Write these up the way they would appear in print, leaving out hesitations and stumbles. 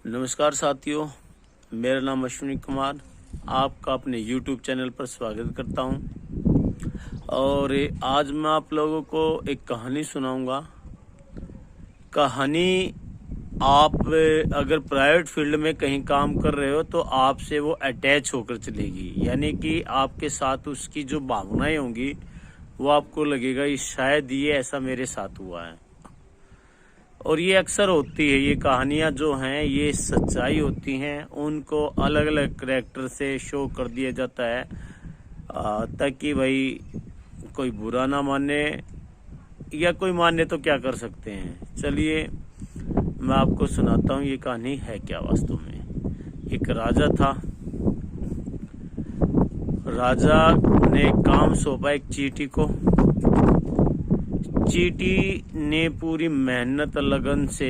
नमस्कार साथियों, मेरा नाम अश्विनी कुमार आपका अपने YouTube चैनल पर स्वागत करता हूं। और आज मैं आप लोगों को एक कहानी सुनाऊंगा। कहानी आप अगर प्राइवेट फील्ड में कहीं काम कर रहे हो तो आपसे वो अटैच होकर चलेगी, यानी कि आपके साथ उसकी जो भावनाएं होंगी वो आपको लगेगा ये शायद ये ऐसा मेरे साथ हुआ है। और ये अक्सर होती है, ये कहानियाँ जो हैं ये सच्चाई होती हैं, उनको अलग अलग करैक्टर से शो कर दिया जाता है ताकि भाई कोई बुरा ना माने, या कोई माने तो क्या कर सकते हैं। चलिए मैं आपको सुनाता हूँ ये कहानी है क्या वास्तव में। एक राजा था। राजा ने काम सौंपा एक चींटी को। चींटी ने पूरी मेहनत लगन से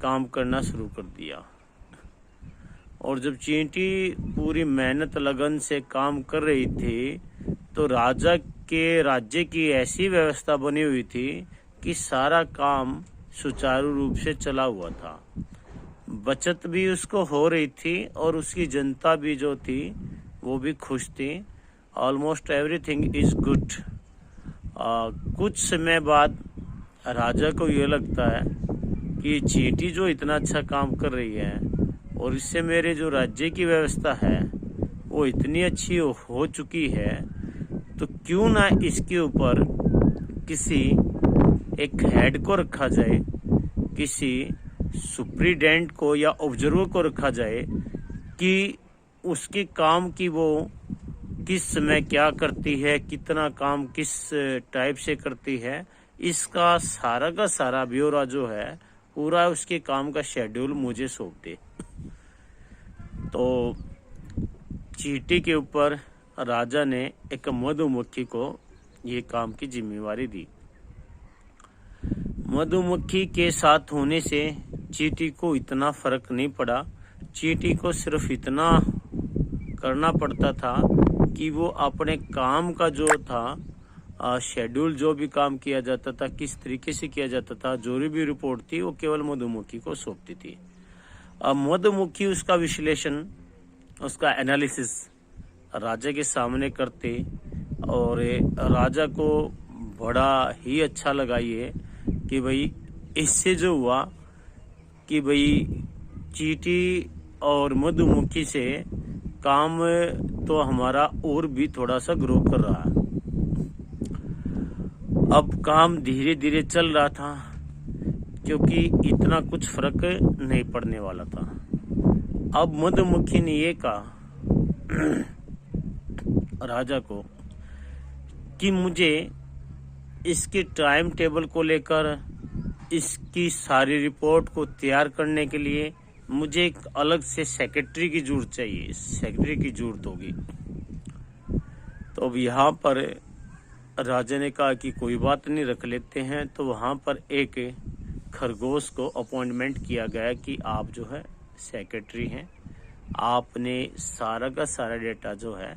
काम करना शुरू कर दिया। और जब चींटी पूरी मेहनत लगन से काम कर रही थी तो राजा के राज्य की ऐसी व्यवस्था बनी हुई थी कि सारा काम सुचारू रूप से चला हुआ था। बचत भी उसको हो रही थी और उसकी जनता भी जो थी वो भी खुश थी। Almost everything is good. कुछ समय बाद राजा को ये लगता है कि चींटी जो इतना अच्छा काम कर रही है और इससे मेरे जो राज्य की व्यवस्था है वो इतनी अच्छी हो चुकी है, तो क्यों ना इसके ऊपर किसी एक हेड को रखा जाए, किसी सुप्रीडेंट को या ऑब्जर्वर को रखा जाए कि उसके काम की वो किस समय क्या करती है, कितना काम किस टाइप से करती है, इसका सारा का सारा ब्यौरा जो है पूरा उसके काम का शेड्यूल मुझे सौंप दे। तो चींटी के ऊपर राजा ने एक मधुमक्खी को ये काम की जिम्मेवारी दी। मधुमक्खी के साथ होने से चींटी को इतना फर्क नहीं पड़ा। चींटी को सिर्फ इतना करना पड़ता था कि वो अपने काम का जो था शेड्यूल, जो भी काम किया जाता था, किस तरीके से किया जाता था, जो भी रिपोर्ट थी वो केवल मधुमक्खी को सौंपती थी। अब मधुमक्खी उसका विश्लेषण, उसका एनालिसिस राजा के सामने करते और राजा को बड़ा ही अच्छा लगा ये कि भाई इससे जो हुआ कि भाई चींटी और मधुमक्खी से काम तो हमारा और भी थोड़ा सा ग्रो कर रहा है। अब काम धीरे धीरे चल रहा था क्योंकि इतना कुछ फर्क नहीं पड़ने वाला था। अब मधुमक्खी ने ये कहा राजा को कि मुझे इसके टाइम टेबल को लेकर, इसकी सारी रिपोर्ट को तैयार करने के लिए मुझे एक अलग से सेक्रेटरी की जरूरत चाहिए, सेक्रेटरी की जरूरत होगी। तो अब यहाँ पर राजा ने कहा कि कोई बात नहीं, रख लेते हैं। तो वहाँ पर एक खरगोश को अपॉइंटमेंट किया गया कि आप जो है सेक्रेटरी हैं, आपने सारा का सारा डेटा जो है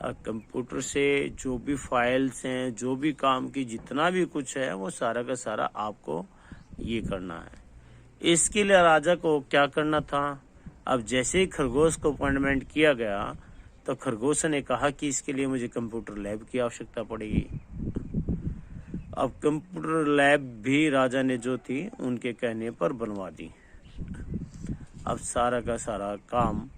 कंप्यूटर से, जो भी फाइल्स हैं, जो भी काम की जितना भी कुछ है वो सारा का सारा आपको ये करना है। इसके लिए राजा को क्या करना था, अब जैसे ही खरगोश को अपॉइंटमेंट किया गया तो खरगोश ने कहा कि इसके लिए मुझे कंप्यूटर लैब की आवश्यकता पड़ेगी। अब कंप्यूटर लैब भी राजा ने जो थी उनके कहने पर बनवा दी। अब सारा का सारा काम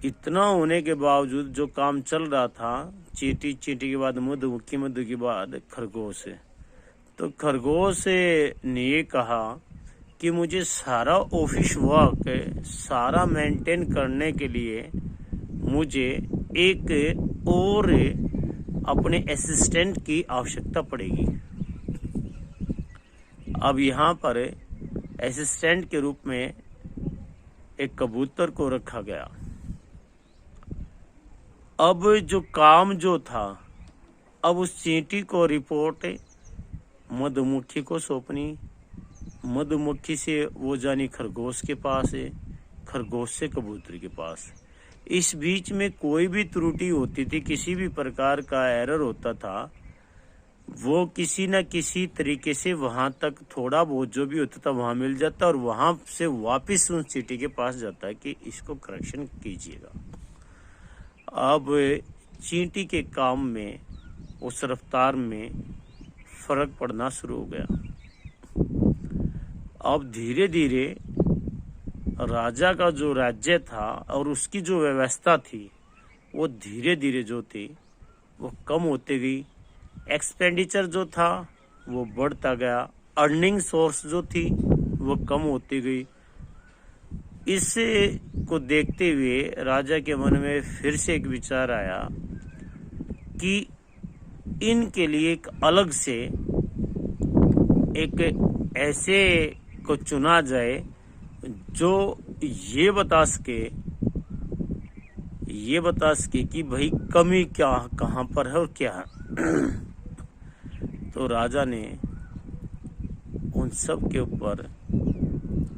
इतना होने के बावजूद जो काम चल रहा था, चींटी, चींटी के बाद मधु, मधु के बाद खरगोश, तो खरगोश ने ये कहा कि मुझे सारा ऑफिस वर्क सारा मेंटेन करने के लिए मुझे एक और अपने असिस्टेंट की आवश्यकता पड़ेगी। अब यहाँ पर असिस्टेंट के रूप में एक कबूतर को रखा गया। अब जो काम जो था, अब उस चींटी को रिपोर्ट मधुमक्खी को सौंपनी, मधुमक्खी से वो जानी खरगोश के पास है, खरगोश से कबूतर के पास। इस बीच में कोई भी त्रुटि होती थी, किसी भी प्रकार का एरर होता था, वो किसी न किसी तरीके से वहां तक थोड़ा बहुत जो भी होता था वहां मिल जाता और वहां से वापस उस चींटी के पास जाता है कि इसको करेक्शन कीजिएगा। अब चींटी के काम में उस रफ्तार में फर्क पड़ना शुरू हो गया। अब धीरे धीरे राजा का जो राज्य था और उसकी जो व्यवस्था थी वो धीरे धीरे जो थी वो कम होती गई। एक्सपेंडिचर जो था वो बढ़ता गया, अर्निंग सोर्स जो थी वो कम होती गई। इसे को देखते हुए राजा के मन में फिर से एक विचार आया कि इनके लिए एक अलग से एक ऐसे को चुना जाए जो ये बता सके कि भाई कमी क्या कहाँ पर है और क्या है। तो राजा ने उन सब के ऊपर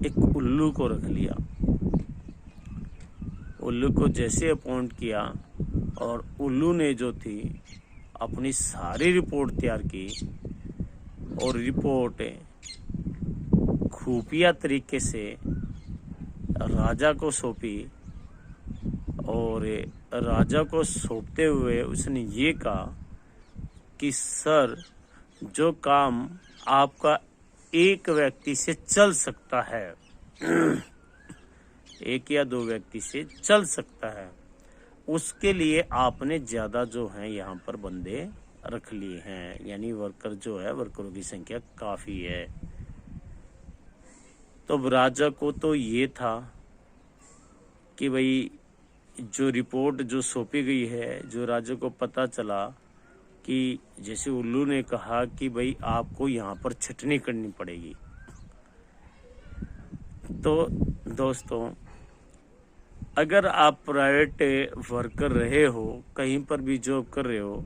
एक उल्लू को रख लिया। उल्लू को जैसे अपॉइंट किया और उल्लू ने जो थी अपनी सारी रिपोर्ट तैयार की और रिपोर्ट खुफिया तरीके से राजा को सौंपी। और राजा को सौंपते हुए उसने ये कहा कि सर, जो काम आपका एक व्यक्ति से चल सकता है, एक या दो व्यक्ति से चल सकता है, उसके लिए आपने ज्यादा जो है यहाँ पर बंदे रख लिए हैं, यानी वर्कर जो है वर्करों की संख्या काफी है। तो राजा को तो ये था कि भाई जो रिपोर्ट जो सौंपी गई है, जो राजा को पता चला कि जैसे उल्लू ने कहा कि भाई आपको यहाँ पर छटनी करनी पड़ेगी। तो दोस्तों, अगर आप प्राइवेट वर्कर रहे हो, कहीं पर भी जॉब कर रहे हो,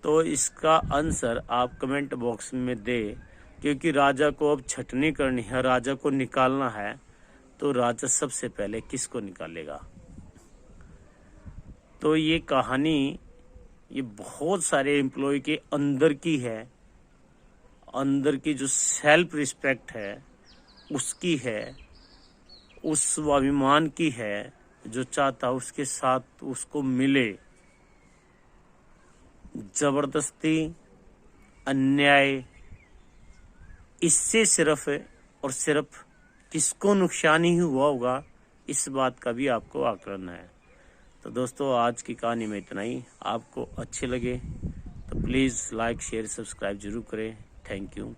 तो इसका आंसर आप कमेंट बॉक्स में दे, क्योंकि राजा को अब छटनी करनी है, राजा को निकालना है। तो राजा सबसे पहले किसको निकालेगा? तो ये कहानी ये बहुत सारे एम्प्लॉय के अंदर की है, अंदर की जो सेल्फ रिस्पेक्ट है उसकी है, उस स्वाभिमान की है, जो चाहता उसके साथ उसको मिले। जबरदस्ती, अन्याय, इससे सिर्फ और सिर्फ किसको नुकसान ही हुआ होगा, इस बात का भी आपको आकलन है। तो दोस्तों, आज की कहानी में इतना ही। आपको अच्छे लगे तो प्लीज़ लाइक शेयर सब्सक्राइब जरूर करें। Thank you.